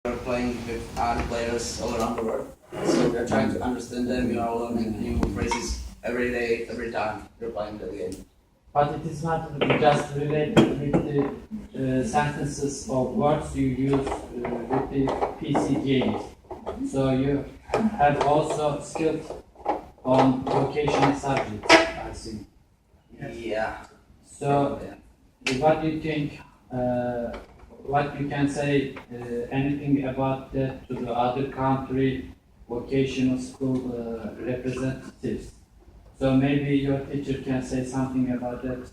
We're playing with other players all around the world. So we're trying to understand them. You are learning new phrases every day, every time you're playing the game. But it is not just related with the sentences of words you use with the PC games. So you have also skills on vocational subjects, I think. Yeah. So what do you think, what you can say, anything about that to the other country vocational school representatives? So maybe your teacher can say something about that,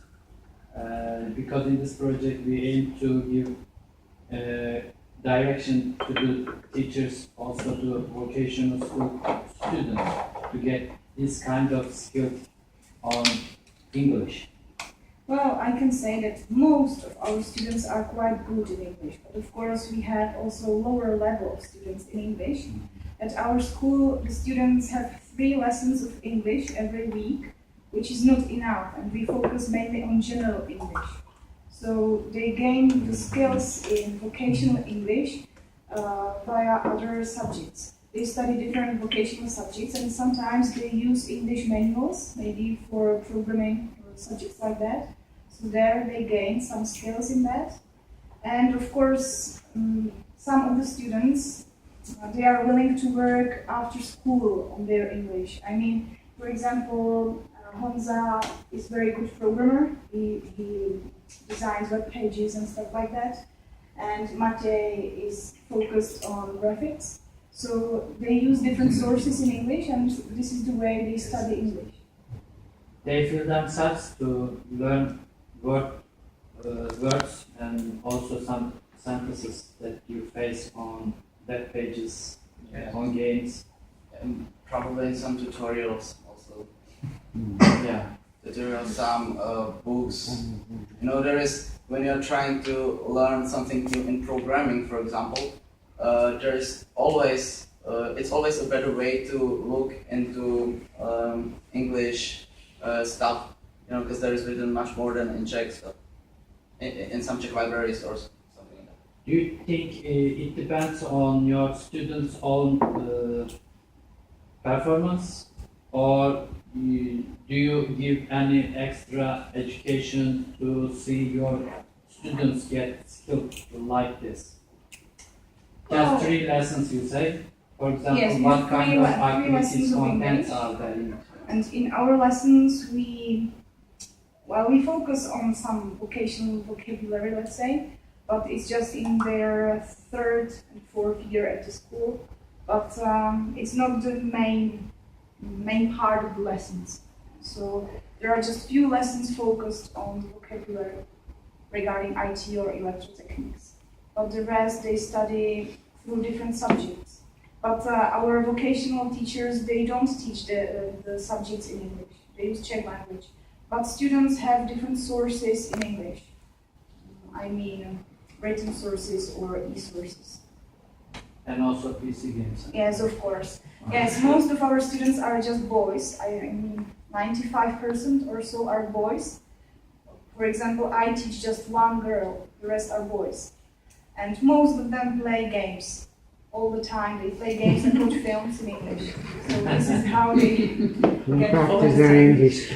because in this project we aim to give direction to the teachers, also to vocational school students, to get this kind of skills on English. Well, I can say that most of our students are quite good in English, but of course we have also lower level of students in English. At our school, the students have 3 lessons of English every week, which is not enough, and we focus mainly on general English. So they gain the skills in vocational English via other subjects. They study different vocational subjects, and sometimes they use English manuals, maybe for programming or subjects like that. So there they gain some skills in that. And of course, some of the students, they are willing to work after school on their English. I mean, for example, Honza is very good programmer. He designs web pages and stuff like that. And Matej is focused on graphics. So they use different sources in English, and this is the way they study English. They feel themselves to learn words and also some sentences that you face on web pages, on games. And probably some tutorials also. Yeah. Tutorials, some books. You know, there is, when you're trying to learn something new in programming, for example, there is always, it's always a better way to look into English stuff, you know, because there is written much more than in Czech stuff, in some Czech libraries or something like that. Do you think it depends on your students' own performance, or do you give any extra education to see your students get skilled like this? Just 3 lessons, you say? For example, Yes, what kind of three activities, lessons of contents English. are there? And in our lessons, we focus on some vocational vocabulary, let's say, but it's just in their 3rd and 4th year at the school. But it's not the main part of the lessons. So there are just few lessons focused on the vocabulary regarding IT or electrotechnics. But the rest they study through different subjects. But our vocational teachers, they don't teach the subjects in English. They use Czech language. But students have different sources in English. I mean, written sources or e-sources. And also PC games. Yes, of course. Yes, most of our students are just boys. I mean, 95% or so are boys. For example, I teach just 1 girl, the rest are boys. And most of them play games. All the time they play games and watch films in English. So this is how they get Practice their English.